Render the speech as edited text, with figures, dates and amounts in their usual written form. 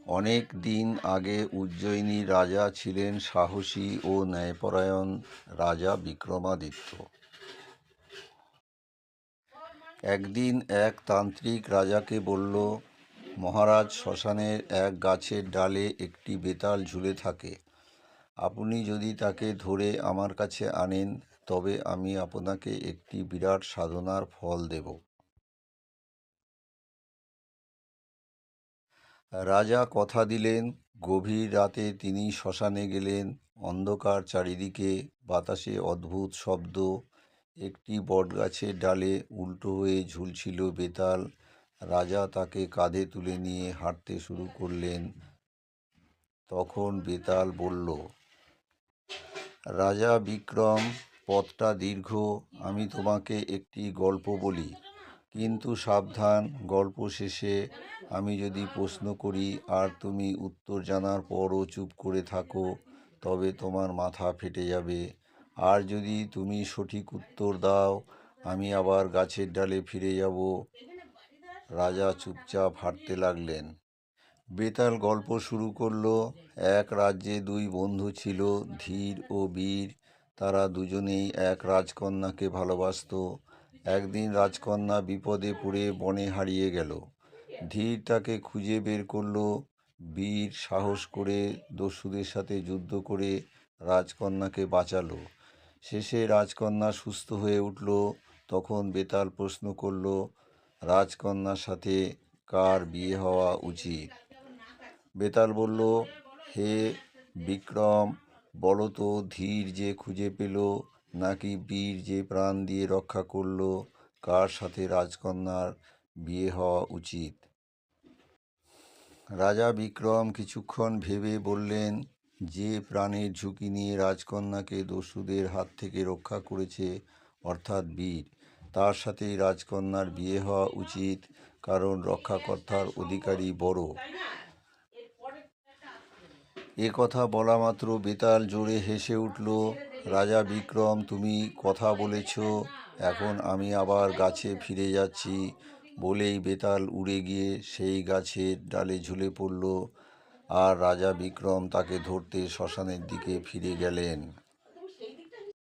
অনেক দিন আগে উজ্জয়িনীর রাজা ছিলেন সাহসী ও ন্যায়পরায়ণ রাজা বিক্রমাদিত্য। একদিন এক তান্ত্রিক রাজাকে বলল, মহারাজ, শ্মশানের এক গাছের ডালে একটি বেতাল ঝুলে থাকে। আপনি যদি তাকে ধরে আমার কাছে আনেন তবে আমি আপনাকে একটি বিরাট সাধনার ফল দেব। রাজা কথা দিলেন। গভীর রাতে তিনি শ্মশানে গেলেন। অন্ধকার চারিদিকে, বাতাসে অদ্ভুত শব্দ। একটি বটগাছের ডালে উল্টো হয়ে ঝুলছিল বেতাল। রাজা তাকে কাঁধে তুলে নিয়ে হাঁটতে শুরু করলেন। তখন বেতাল বলল, রাজা বিক্রম, পথটা দীর্ঘ। আমি তোমাকে একটি গল্প বলি, কিন্তু সাবধান, গল্প শেষে আমি যদি প্রশ্ন করি আর তুমি উত্তর জানার পরও চুপ করে থাকো তবে তোমার মাথা ফেটে যাবে। আর যদি তুমি সঠিক উত্তর দাও আমি আবার গাছের ডালে ফিরে যাব। রাজা চুপচাপ হাঁটতে লাগলেন। বেতাল গল্প শুরু করলো। এক রাজ্যে দুই বন্ধু ছিল, ধীর ও বীর। তারা দুজনেই এক রাজকন্যাকে ভালোবাসতো। একদিন রাজকন্যা বিপদে পড়ে বনে হারিয়ে গেল। ধীর তাকে খুঁজে বের করলো। বীর সাহস করে দস্যুদের সাথে যুদ্ধ করে রাজকন্যাকে বাঁচালো। শেষে রাজকন্যা সুস্থ হয়ে উঠল। তখন বেতাল প্রশ্ন করলো, রাজকন্যার সাথে কার বিয়ে হওয়া উচিত? বেতাল বলল, হে বিক্রম, বলো তো, ধীর যে খুঁজে পেল নাকি বীর যে প্রাণ দিয়ে রক্ষা করলো, কার সাথে রাজকন্যার বিয়ে হওয়া উচিত? রাজা বিক্রম কিছুক্ষণ ভেবে বললেন, যে প্রাণের ঝুঁকি নিয়ে রাজকন্যাকে দস্যুদের হাত থেকে রক্ষা করেছে, অর্থাৎ বীর, তার সাথেই রাজকন্যার বিয়ে হওয়া উচিত, কারণ রক্ষাকর্তার অধিকারী বড়। এ কথা বলা মাত্র বেতাল জোরে হেসে উঠল। রাজা বিক্রম, তুমি কথা বলেছ, এখন আমি আবার গাছে ফিরে যাচ্ছি। বলেই বেতাল উড়ে গিয়ে সেই গাছের ডালে ঝুলে পড়ল। আর রাজা বিক্রম তাকে ধরতে শ্মশানের দিকে ফিরে গেলেন।